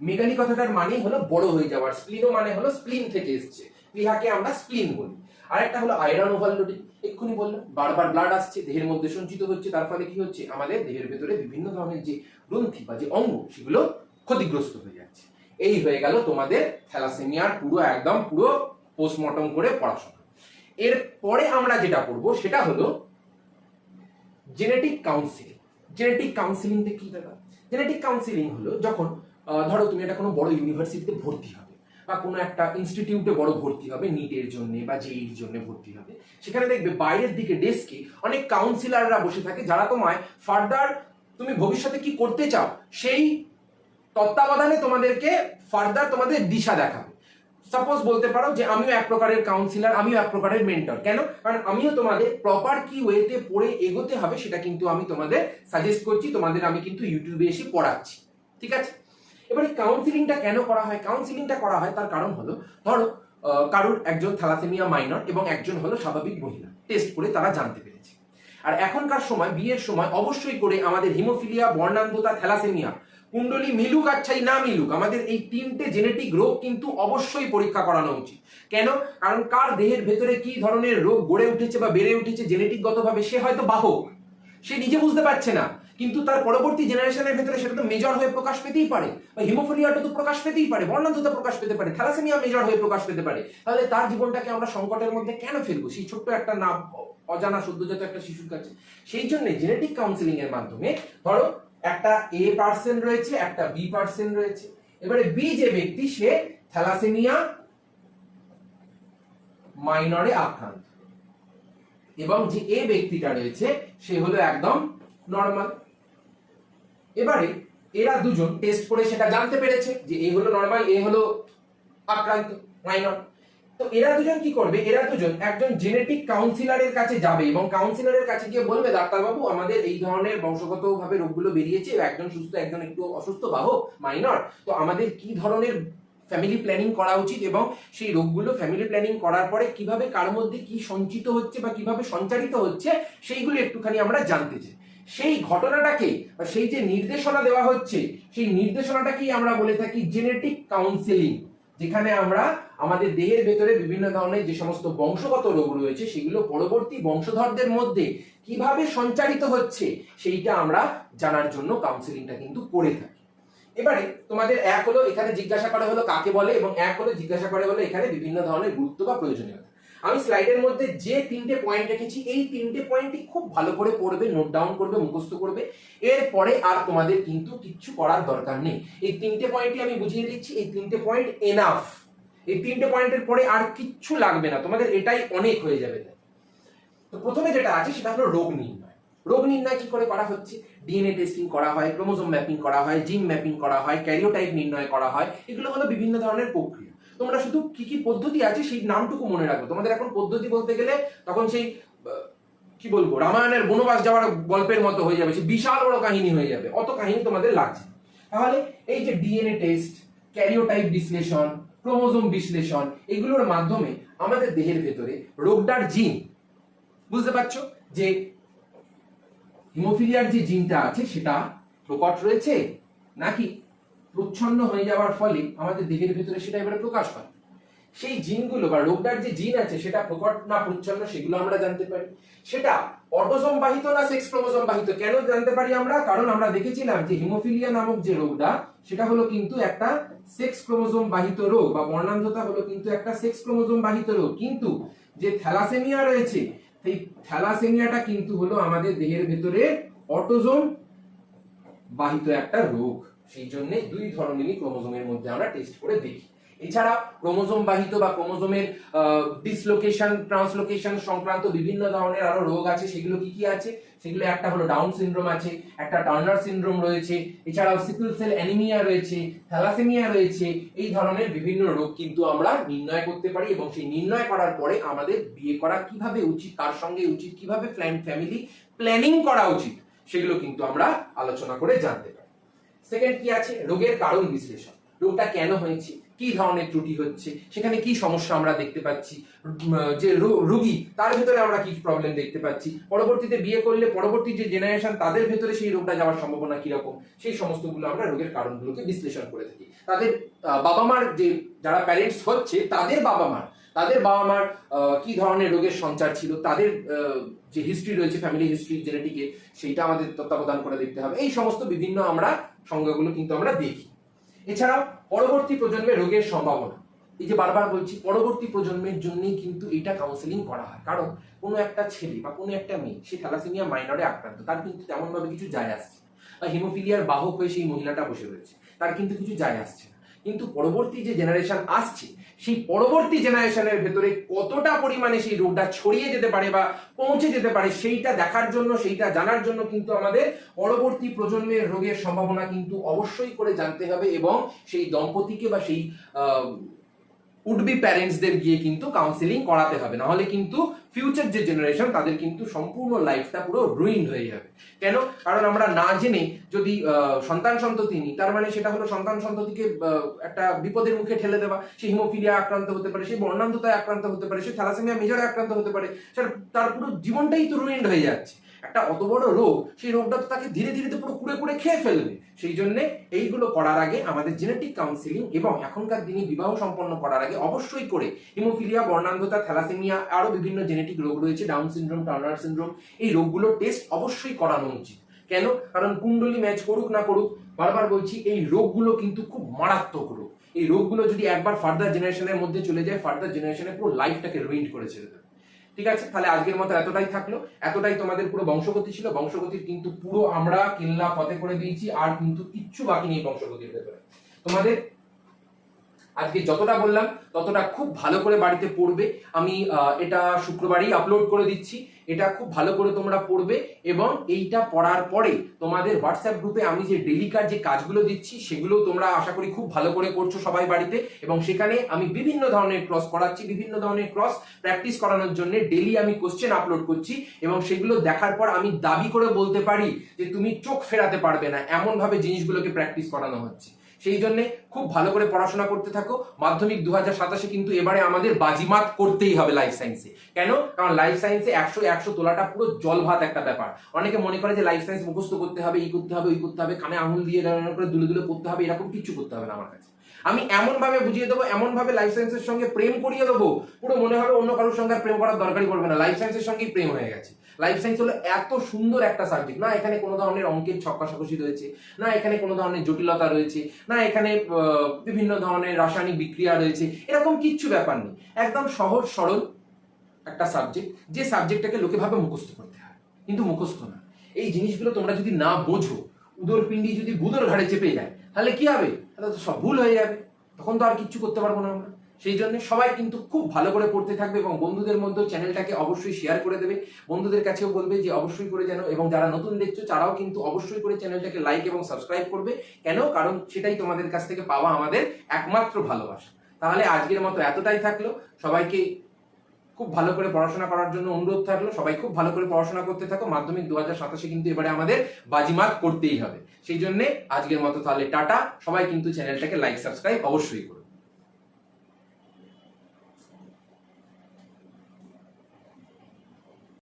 মেগালি কথাটার মানেই হলো বড় হয়ে যাওয়ার, স্প্লিনো মানে হলো স্প্লিন থেকে এসেছে, প্লীহাকে আমরা স্প্লিন বলি। আরেকটা হলো আয়রন ওভারলোডিং, এক্ষুনি বললাম, বারবার ব্লাড আসছে, দেহের মধ্যে সঞ্চিত হচ্ছে, তার ফলে কি হচ্ছে, আমাদের দেহের ভেতরে বিভিন্ন ধরনের যে গ্রন্থি বা যে অঙ্গ সেগুলো ক্ষতিগ্রস্ত হয়ে যাচ্ছে। এই হয়ে গেল তোমাদের থ্যালাসেমিয়ার পুরো পোস্টমর্টম করে পড়াশোনা। এরপরে আমরা যেটা করব সেটা হলো জেনেটিক কাউন্সিলিং। জেনেটিক কাউন্সিলিংটা কি দাদা? জেনেটিক কাউন্সিলিং হলো যখন ধরো তুমি একটা কোনো বড় ইউনিভার্সিটিতে ভর্তি হবে বা কোনো একটা ইনস্টিটিউটে বড় ভর্তি হবে, নিটের জন্য বা জেইর জন্য ভর্তি হবে, সেখানে দেখবে বাইরের দিকে ডেস্কে অনেক কাউন্সিলররা বসে থাকে, যারা তোমায় ফার্দার তুমি ভবিষ্যতে কি করতে চাও সেই তত্ত্বাবধানে তোমাদেরকে ফার্দার তোমাদের দিশা দেখাবে। সাপোজ বলতে পারো যে আমিও এক প্রকারের কাউন্সিলর, আমিও এক প্রকারের মেন্টর। কেন? কারণ আমিও তোমাদের প্রপার কি ওয়েতে পড়ে এগোতে হবে সেটা কিন্তু আমি তোমাদের সাজেস্ট করছি, তোমাদের আমি কিন্তু ইউটিউবে এসে পড়াচ্ছি, ঠিক আছে? এবারে কাউন্সিলিংটা কেন করা হয়? কাউন্সিলিংটা করা হয় তার কারণ হলো, ধরো কারুর একজন থ্যালাসেমিয়া মাইনর এবং একজন হলো স্বাভাবিক মহিলা, টেস্ট করে তারা জানতে পেরেছে। আর এখনকার সময় বিয়ের সময় অবশ্যই করে আমাদের হিমোফিলিয়া, বর্ণান্ধতা, থ্যালাসেমিয়া কুণ্ডলী মিলুক আর চাই না মিলুক, আমাদের এই 3টে জেনেটিক রোগ কিন্তু অবশ্যই পরীক্ষা করানো উচিত। কেন? কারণ কার দেহের ভেতরে কি ধরনের রোগ গড়ে উঠেছে বা বেড়ে উঠেছে জেনেটিকগতভাবে, সে হয়তো বাহক, সে নিজে বুঝতে পারছে না, কিন্তু তার পরবর্তী জেনারেশনের ভেতরে সেটা তো মেজর হয়ে প্রকাশ পেতেই পারে, বা হিমোফিলিয়াটা তো প্রকাশ পেতেই পারে, বর্ণান্ধতা প্রকাশ পেতে পারে, থ্যালাসেমিয়া মেজর হয়ে প্রকাশ পেতে পারে। তাহলে তার জীবনটাকে আমরা সংকটের মধ্যে কেন ফেলবো সেই ছোট্ট একটা নাম অজানা সদ্যজাত একটা শিশুর কাছে? সেই জন্য জেনেটিক কাউন্সিলিং এর মাধ্যমে, ধরো একটা এ পার্সন রয়েছে, একটা বি পার্সন রয়েছে। এবারে বি যে ব্যক্তি, সে থ্যালাসেমিয়া মাইনরে আক্রান্ত, এবং যে এ ব্যক্তিটা রয়েছে সে হলো একদম নরমাল। এবারে এরা দুজন টেস্ট করে সেটা জানতে পেরেছে যে এ হলো নরমাল, এ হলো আক্রান্ত মাইনর। তো এরা দুজন কি করবে, এরা দুজন একজন জেনেটিক কাউন্সিলরের কাছে যাবে এবং কাউন্সিলরের কাছে গিয়ে বলবে ডাক্তারবাবু আমাদের এই ধরনের বংশগতভাবে রোগগুলো বেরিয়েছে, একজন সুস্থ একজন একটু অসুস্থ বাহক মাইনর, তো আমাদের কি ধরনের ফ্যামিলি প্ল্যানিং করা উচিত এবং সেই রোগগুলো ফ্যামিলি প্ল্যানিং করার পরে কিভাবে কার মধ্যে কি সঞ্চিত হচ্ছে বা কিভাবে সঞ্চারিত হচ্ছে সেইগুলো একটুখানি আমরা জানতে চাই। সেই ঘটনাটাকে বা সেই যে নির্দেশনা দেওয়া হচ্ছে সেই নির্দেশনাটাকেই আমরা বলে থাকি জেনেটিক কাউন্সেলিং, যেখানে আমরা আমাদের দেহের ভেতরে বিভিন্ন ধরনের যে সমস্ত বংশগত রোগ রয়েছে সেগুলো পরবর্তী বংশধরদের মধ্যে কিভাবে সঞ্চারিত হচ্ছে সেইটা আমরা জানার জন্য কাউন্সেলিংটা কিন্তু করে থাকি। এবারে তোমাদের এক হলো এখানে জিজ্ঞাসা করা হলো কাকে বলে এবং এক হলো জিজ্ঞাসা করা হলো এখানে বিভিন্ন ধরনের গুরুত্ব বা প্রয়োজনীয়তা। আমি স্লাইডের মধ্যে যে 3টে পয়েন্ট রেখেছি এই 3টে পয়েন্টই খুব ভালো করে পড়বে, নোট ডাউন করবে, মুখস্থ করবে, এরপরে আর তোমাদের কিন্তু কিচ্ছু করার দরকার নেই। এই 3টে পয়েন্টই আমি বুঝিয়ে দিচ্ছি, এই 3টে পয়েন্ট এনাফ, এই 3টে পয়েন্টের পরে আর কিচ্ছু লাগবে না, তোমাদের এটাই অনেক হয়ে যাবে। তো প্রথমে যেটা আছে সেটা হলো রোগ নির্ণয়। রোগ নির্ণয় কি করে করা হচ্ছে, ডিএনএ টেস্টিং করা হয়, ক্রোমোজোম ম্যাপিং করা হয়, জিন ম্যাপিং করা হয়, ক্যারিওটাইপ নির্ণয় করা হয়, এগুলো হলো বিভিন্ন ধরনের প্রক্রিয়া। তোমরা শুধু কি কি পদ্ধতি আছে সেই নামটুকু মনে রাখবে। তোমাদের এখন পদ্ধতি বলতে গেলে তখন সেই কি বলবো রামায়ণের বনবাস যাওয়ার গল্পের মতো হয়ে যাবে, সেই বিশাল বড় কাহিনী হয়ে যাবে, অত কাহিনী তোমাদের লাগছে। তাহলে এই যে ডিএনএ টেস্ট, ক্যারিওটাইপ বিশ্লেষণ, ক্রোমোজোম বিশ্লেষণ, এগুলোর মাধ্যমে আমাদের দেহের ভেতরে রোগটার জিন, বুঝতে পারছো যে হিমোফিলিয়ার যে জিনটা আছে সেটা প্রকট রয়েছে নাকি প্রচ্ছন্ন হয়ে যাওয়ার ফলে আমাদের দেহের ভেতরে সেটা এবারে প্রকাশ পায়। সেই জিনগুলো বা রোগটার যে জিন আছে সেটা প্রকট না প্রচ্ছন্ন সেগুলো আমরা জানতে পারি। সেটা অটোসোম বাহিত না সেক্স ক্রোমোসোম বাহিত কেন জানতে পারি আমরা, কারণ আমরা দেখেছিলাম যে হিমোফিলিয়া নামক যে রোগটা সেটা হলো কিন্তু একটা সেক্স ক্রোমোসোম বাহিত রোগ বা বর্ণান্ধতা হলো কিন্তু একটা সেক্স ক্রোমোসোম বাহিত রোগ, কিন্তু যে থ্যালাসেমিয়া রয়েছে সেই থ্যালাসেমিয়াটা কিন্তু হলো আমাদের দেহের ভেতরে অটোসোম বাহিত একটা রোগ। সেই জন্য দুই ধরনেরই ক্রোমোসোমের মধ্যে আমরা টেস্ট করে দেখি। এছাড়া ক্রোমোসোম বাহিত বা ক্রোমোসোমের ডিসলোকেশন ট্রান্সলোকেশন সংক্রান্ত বিভিন্ন ধরনের আরো রোগ আছে। সেগুলো কি কি আছে, সেগুলো একটা হলো ডাউন সিনড্রোম আছে, একটা টার্নার সিনড্রোম রয়েছে, এছাড়াও সিকল সেল অ্যানিমিয়া রয়েছে, থ্যালাসেমিয়া রয়েছে। এই ধরনের বিভিন্ন রোগ কিন্তু আমরা নির্ণয় করতে পারি এবং সেই নির্ণয় করার পরে আমাদের বিয়ে করা কিভাবে উচিত, কার সঙ্গে উচিত, কিভাবে ফ্যামিলি প্ল্যানিং করা উচিত সেগুলো কিন্তু আমরা আলোচনা করে জানতে পারি। সেকেন্ড কি আছে, রোগের কারণ বিশ্লেষণ। রোগটা কেন হয়েছে, কি ধরনের ত্রুটি হচ্ছে, সেখানে কি সমস্যা আমরা দেখতে পাচ্ছি, যে রোগী তার ভেতরে আমরা কি প্রবলেম দেখতে পাচ্ছি, পরবর্তীতে বিয়ে করলে পরবর্তী যে জেনারেশন তাদের ভেতরে সেই রোগটা যাওয়ার সম্ভাবনা কিরকম, সেই সমস্তগুলো আমরা রোগের কারণগুলোকে বিশ্লেষণ করে থাকি। তাদের বাবা মার যে যারা প্যারেন্টস হচ্ছে তাদের বাবা মার কি ধরনের রোগের সঞ্চার ছিল, তাদের যে হিস্ট্রি রয়েছে ফ্যামিলি হিস্ট্রি জেনেটিকে সেইটা আমাদের তত্ত্বাবধান করে দেখতে হবে। এই সমস্ত বিভিন্ন আমরা সংজ্ঞাগুলো কিন্তু আমরা দেখি। এছাড়াও পরবর্তী প্রজন্মের রোগের সম্ভাবনা, এই যে বারবার বলছি পরবর্তী প্রজন্মের জন্যই কিন্তু এটা কাউন্সেলিং করা হয়। কারণ কোনো একটা ছেলে বা কোনো একটা মেয়ে সে থ্যালাসেমিয়া মাইনরে আক্রান্ত, তার কিন্তু তেমন ভাবে কিছু যায় আসছে, বা হিমোফিলিয়ার বাহক হয়ে সেই মহিলাটা বসে রয়েছে, তার কিন্তু কিছু যায় আসছে না। কিন্তু পরবর্তী যে জেনারেশন আসছে সেই পরবর্তী জেনারেশনের ভেতরে কতটা পরিমাণে সেই রোগটা ছড়িয়ে যেতে পারে বা পৌঁছে যেতে পারে সেইটা দেখার জন্য, সেইটা জানার জন্য কিন্তু আমাদের পরবর্তী প্রজন্মের রোগের সম্ভাবনা কিন্তু অবশ্যই করে জানতে হবে এবং সেই দম্পতিকে বা সেই উডবি প্যারেন্টসদের গিয়ে কিন্তু কাউন্সেলিং করাতে হবে, না হলে কিন্তু ফিউচার যে জেনারেশন তাদের কিন্তু সম্পূর্ণ লাইফটা পুরো রুইন্ড হয়ে যাবে। কেন? কারণ আমরা না জেনে যদি সন্তান সন্ততি নিই তার মানে সেটা হলো সন্তান সন্ততিকে একটা বিপদের মুখে ঠেলে দেওয়া। সে হিমোফিলিয়া আক্রান্ত হতে পারে, সে বর্ণান্ধতায় আক্রান্ত হতে পারে, সে থ্যালাসেমিয়া মেজরে আক্রান্ত হতে পারে, তার পুরো জীবনটাই তো রুইন্ড হয়ে যাচ্ছে। একটা অত বড় রোগ, সেই রোগটা তো তাকে ধীরে ধীরে তো পুরো কুড়ে কুড়ে খেয়ে ফেলবে। সেই জন্য এইগুলো করার আগে আমাদের জেনেটিক কাউন্সেলিং এবং এখনকার দিনে বিবাহ সম্পন্ন করার আগে অবশ্যই করে হিমোফিলিয়া, বর্ণান্ধতা, থ্যালাসেমিয়া, আরো বিভিন্ন জেনেটিক রোগ রয়েছে, ডাউন সিনড্রোম, টার্নার সিনড্রোম, এই রোগগুলোর টেস্ট অবশ্যই করানো উচিত। কেন? কারণ কুণ্ডলী ম্যাচ করুক না করুক, বারবার বলছি এই রোগগুলো কিন্তু খুব মারাত্মক রোগ। এই রোগগুলো যদি একবার ফার্দার জেনারেশনের মধ্যে চলে যায়, ফার্দার জেনারেশনে পুরো লাইফটাকে রুইন্ড করে ছেড়ে দেবে। ঠিক আছে, তাহলে আজকের মতো এতটাই থাকলো। এতটাই তোমাদের পুরো বংশগতি ছিল। বংশগতির কিন্তু পুরো আমরা কিল্লা ফতে করে দিয়েছি, আর কিন্তু কিচ্ছু বাকি নেই বংশগতির ভেতরে। তোমাদের আজকে যতটা বললাম ততটা খুব ভালো করে বাড়িতে পড়বে। আমি এটা শুক্রবারই আপলোড করে দিচ্ছি, এটা খুব ভালো করে তোমরা পড়বে এবং এইটা পড়ার পরে তোমাদের হোয়াটসঅ্যাপ গ্রুপে আমি যে ডেলিকার যে কাজগুলো দিচ্ছি সেগুলো তোমরা আশা করি খুব ভালো করে করছো সবাই বাড়িতে, এবং সেখানে আমি বিভিন্ন ধরনের ক্রস করাচ্ছি, বিভিন্ন ধরনের ক্রস প্র্যাকটিস করানোর জন্য ডেলি আমি কোশ্চেন আপলোড করছি, এবং সেগুলো দেখার পর আমি দাবি করে বলতে পারি যে তুমি চোখ ফেরাতে পারবে না, এমন ভাবে জিনিসগুলোকে প্র্যাকটিস করানো হচ্ছে। সেই জন্য খুব ভালো করে পড়াশোনা করতে থাকো। মাধ্যমিক 2027 কিন্তু এবারে আমাদের বাজিমাত করতেই হবে লাইফ সায়েন্সে। কেন? কারণ লাইফ সায়েন্সে 100 তোলাটা পুরো জল ভাত একটা ব্যাপার। অনেকে মনে করে যে লাইফ সায়েন্স মুখস্থ করতে হবে, এই করতে হবে, ওই করতে হবে, কানে আঙুল দিয়ে করে দুলে দুলে পড়তে হবে, এরকম কিছু করতে হবে না আমার কাছে। আমি এমন ভাবে বুঝিয়ে দেবো, এমন ভাবে লাইফ সায়েন্সের সঙ্গে প্রেম করিয়ে দেবো, পুরো মনে হবে অন্য কারোর সঙ্গে প্রেম করার দরকারই পড়বে না, লাইফ সায়েন্সের সঙ্গেই প্রেম হয়ে গেছে। লাইফ সায়েন্স হলো এত সুন্দর একটা সাবজেক্ট, না এখানে কোনো ধরনের অঙ্কের ছক্কাশাকষি রয়েছে, না এখানে কোনো ধরনের জটিলতা রয়েছে, না এখানে বিভিন্ন ধরনের রাসায়নিক বিক্রিয়া রয়েছে, এরকম কিচ্ছু ব্যাপার নেই। একদম সহজ সরল একটা সাবজেক্ট, যে সাবজেক্টটাকে লোকে ভাবে মুখস্থ করতে হয়, কিন্তু মুখস্থ না। এই জিনিসগুলো তোমরা যদি না বোঝো, উদরপিণ্ডি যদি বুদর ঘাড়ে চেপে যায়, তাহলে কি হবে? তাহলে তো সব ভুল হয়ে যাবে, তখন তো আর কিচ্ছু করতে পারবো না আমরা। সেই জন্য সবাই কিন্তু খুব ভালো করে পড়তে থাকবে, এবং বন্ধুদের মধ্যেও চ্যানেলটাকে অবশ্যই শেয়ার করে দেবে, বন্ধুদের কাছেও বলবে যে অবশ্যই করে যেন, এবং যারা নতুন দেখছো তারাও কিন্তু অবশ্যই করে চ্যানেলটাকে লাইক এবং সাবস্ক্রাইব করবে। কেন? কারণ সেটাই তোমাদের কাছ থেকে পাওয়া আমাদের একমাত্র ভালোবাসা। তাহলে আজকের মতো এতটাই থাকলো, সবাইকে খুব ভালো করে পড়াশোনা করার জন্য অনুরোধ থাকলো, সবাই খুব ভালো করে পড়াশোনা করতে থাকো। মাধ্যমিক 2027 কিন্তু এবারে আমাদের বাজিমাত করতেই হবে। সেই জন্য আজকের মতো তাহলে টাটা, সবাই কিন্তু চ্যানেলটাকে লাইক সাবস্ক্রাইব অবশ্যই করো।